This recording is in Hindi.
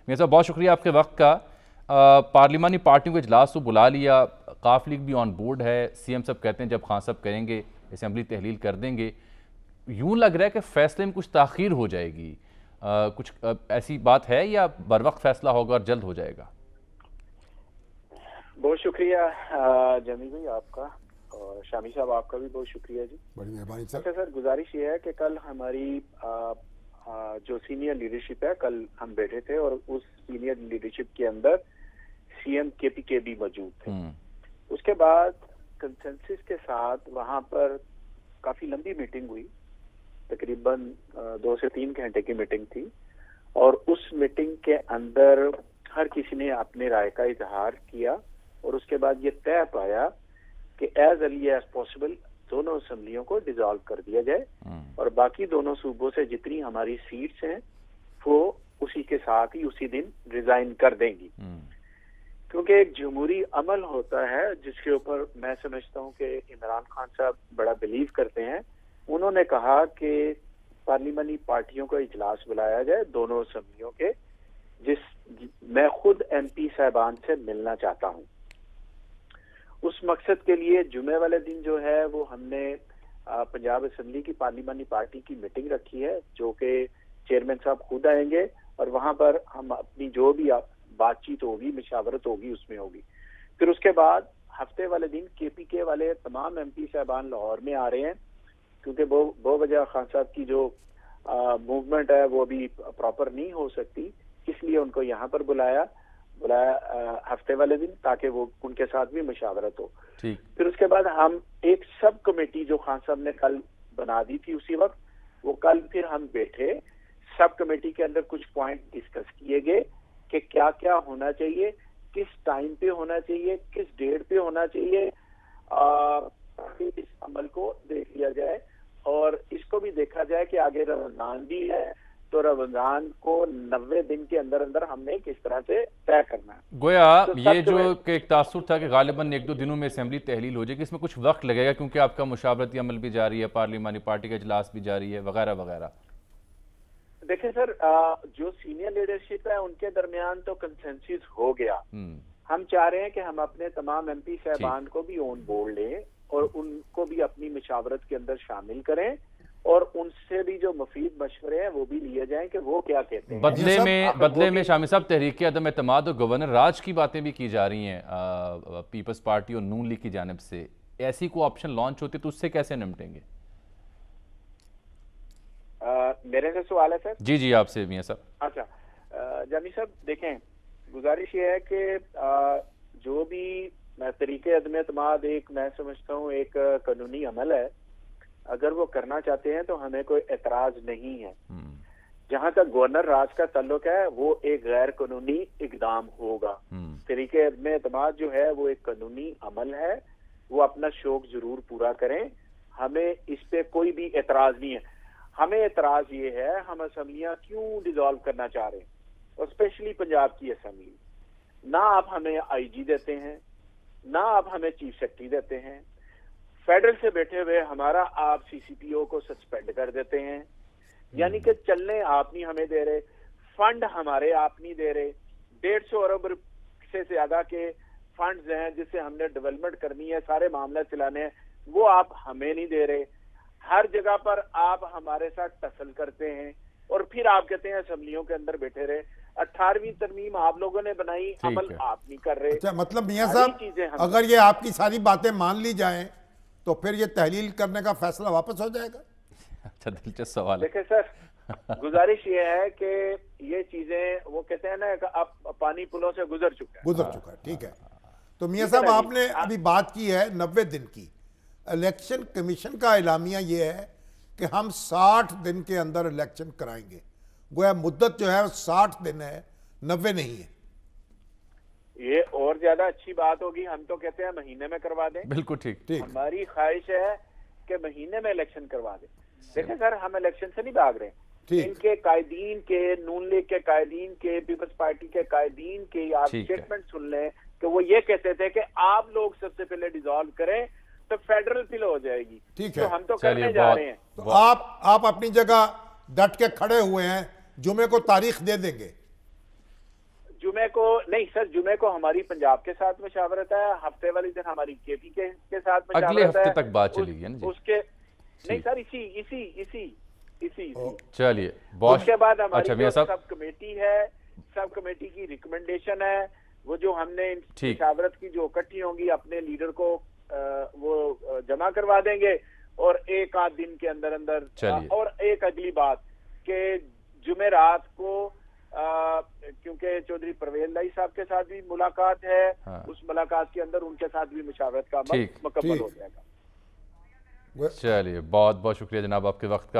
मियां साहब बहुत शुक्रिया आपके वक्त का। पार्लिमानी पार्टियों को इजलास तो बुला लिया, काफ लीग भी ऑन बोर्ड है, सीएम साहब कहते हैं जब खान साहब करेंगे असम्बली तहलील कर देंगे। यूं लग रहा है कि फैसले में कुछ ताख़ीर हो जाएगी, कुछ ऐसी बात है या बर वक्त फैसला होगा और जल्द हो जाएगा? बहुत शुक्रिया जमील भाई आपका, और शामी साहब आपका भी बहुत शुक्रिया जी, बड़ी मेहरबानी सर। अच्छा सर, गुजारिश ये है कि कल हमारी जो सीनियर लीडरशिप है, कल हम बैठे थे और उस सीनियर लीडरशिप के अंदर सीएम केपीके भी मौजूद थे। उसके बाद कंसेंसस के साथ वहां पर काफी लंबी मीटिंग हुई, तकरीबन 2 से 3 घंटे की मीटिंग थी, और उस मीटिंग के अंदर हर किसी ने अपने राय का इजहार किया और उसके बाद ये तय पाया कि एज अर्ली एज पॉसिबल दोनों असम्बलियों को डिसॉल्व कर दिया जाए और बाकी दोनों सूबों से जितनी हमारी सीट्स हैं वो उसी के साथ ही उसी दिन रिजाइन कर देंगी। क्योंकि एक जमहूरी अमल होता है जिसके ऊपर मैं समझता हूँ कि इमरान खान साहब बड़ा बिलीव करते हैं। उन्होंने कहा कि पार्लिमानी पार्टियों का इजलास बुलाया जाए दोनों असम्बलियों के, मैं खुद एमपी साहबान से मिलना चाहता हूँ। उस मकसद के लिए जुमे वाले दिन जो है वो हमने पंजाब असम्बली की पार्लिमानी पार्टी की मीटिंग रखी है, जो कि चेयरमैन साहब खुद आएंगे और वहां पर हम अपनी जो भी बातचीत होगी, मशावरत होगी, उसमें होगी। फिर उसके बाद हफ्ते वाले दिन केपीके वाले तमाम एमपी साहबान लाहौर में आ रहे हैं, क्योंकि बहुवजह खान साहब की जो मूवमेंट है वो अभी प्रॉपर नहीं हो सकती, इसलिए उनको यहाँ पर बुलाया हफ्ते वाले दिन, ताकि वो उनके साथ भी मशावरत हो। फिर उसके बाद हम एक सब कमेटी जो खान साहब ने कल बना दी थी उसी वक्त, वो कल फिर हम बैठे, सब कमेटी के अंदर कुछ पॉइंट डिस्कस किए गए कि क्या क्या होना चाहिए, किस टाइम पे होना चाहिए, किस डेट पे होना चाहिए। इस अमल को देख लिया जाए और इसको भी देखा जाए कि आगे रमजान भी है, तो रमजान को 90 दिन के अंदर अंदर हमने किस तरह से तय करना है। गोया तो ये जो एक तासुर था कि गालिबन 1-2 दिनों में असेंबली तहलील हो जाएगी, इसमें कुछ वक्त लगेगा क्योंकि आपका मुशावरती अमल भी जारी है, पार्लिमानी पार्टी का इजलास भी जारी है, वगैरह वगैरह। देखिए सर, जो सीनियर लीडरशिप है उनके दरमियान तो कंसेंसस हो गया। हम चाह रहे हैं कि हम अपने तमाम एमपी साहबान को भी ऑन बोर्ड लें और उनको भी अपनी मशावरत के अंदर शामिल करें और उनसे भी जो मुफीद मशवरे हैं वो भी लिए जाएं कि वो क्या कहते हैं। बदले में शामी साहब तहरीक अदम एतमाद और गवर्नर राज की बातें भी की जा रही हैं पीपल्स पार्टी और नून लीग की जानिब से। ऐसी कोई ऑप्शन लॉन्च होती तो उससे कैसे निपटेंगे? मेरे से सवाल है सर? जी आपसे मियां साहब। अच्छा जामी साहब, देखें, गुजारिश ये है कि जो भी तरीके अदम एतमाद एक मैं समझता हूँ एक कानूनी अमल है, अगर वो करना चाहते हैं तो हमें कोई एतराज नहीं है। जहां तक गवर्नर राज का ताल्लुक है वो एक गैर कानूनी इकदाम होगा। तरीके अदम एतमाद जो है वो एक कानूनी अमल है, वो अपना शौक जरूर पूरा करें, हमें इस पे कोई भी एतराज नहीं है। हमें एतराज ये है, हम असम्बलियां क्यों डिसॉल्व करना चाह रहे हैं, और स्पेशली पंजाब की असम्बली। ना आप हमें आईजी देते हैं, ना आप हमें चीफ सेक्रेटरी देते हैं, फेडरल से बैठे हुए हमारा आप सीसीपीओ को सस्पेंड कर देते हैं, यानी कि चलने आप नहीं हमें दे रहे, फंड हमारे आप नहीं दे रहे, 150 अरब से ज्यादा के फंड्स हैं जिससे हमने डेवलपमेंट करनी है, सारे मामले चलाने हैं, वो आप हमें नहीं दे रहे। हर जगह पर आप हमारे साथ टसल करते हैं और फिर आप कहते हैं असम्बलियों के अंदर बैठे रहे। 18वीं तरमीम आप लोगों ने बनाई, अमल आप नहीं कर रहे। अच्छा, मतलब मियां साहब अगर ये आपकी सारी बातें मान ली जाएं तो फिर ये तहलील करने का फैसला वापस हो जाएगा? अच्छा, दिलचस्प सवाल है। देखिए सर, गुजारिश ये है कि ये चीजें वो कहते हैं ना कि अब पानी पुलों से गुजर चुका है। ठीक है, तो मियां साहब आपने अभी बात की है 90 दिन की। इलेक्शन कमीशन का एलामिया ये है कि हम 60 दिन के अंदर इलेक्शन कराएंगे। गोया मुद्दत जो है 60 दिन है, 90 नहीं है। ये और ज्यादा अच्छी बात होगी, हम तो कहते हैं महीने में करवा दें। बिल्कुल ठीक। हमारी ख्वाहिश है कि महीने में इलेक्शन करवा दें। देखें सर, हम इलेक्शन से नहीं भाग रहे, इनके कायदीन के, नून लीग के कायदीन के, पीपल्स पार्टी के कायदीन के आप स्टेटमेंट सुन लें कि वो ये कहते थे कि आप लोग सबसे पहले डिसॉल्व करें तो फेडरल फिल हो जाएगी। ठीक है, तो हम तो करने जा रहे हैं। तो आप अपनी जगह डट के खड़े हुए हैं, जुमे को तारीख दे देंगे? जुमे को नहीं सर, जुमे को हमारी पंजाब के साथ मशावरत है, हफ्ते वाले दिन हमारी केपी के साथ मशावरत है। अगले हफ्ते तक बात चलेगी है ना जी? उसके नहीं सर, इसी चलिए बहुत। उसके बाद हमारी अच्छा मियां साहब, सब कमेटी है, सब कमेटी की रिकमेंडेशन है, वो जो हमने मशावरत की जो इकट्ठी होंगी अपने लीडर को वो जमा करवा देंगे और एक आध दिन के अंदर अंदर। और एक अगली बात कि जुमेरात को क्योंकि चौधरी परवेज लाई साहब के साथ भी मुलाकात है, उस मुलाकात के अंदर उनके साथ भी मुशावरत का अमल मुकम्मल हो जाएगा। चलिए बहुत बहुत शुक्रिया जनाब आपके वक्त का।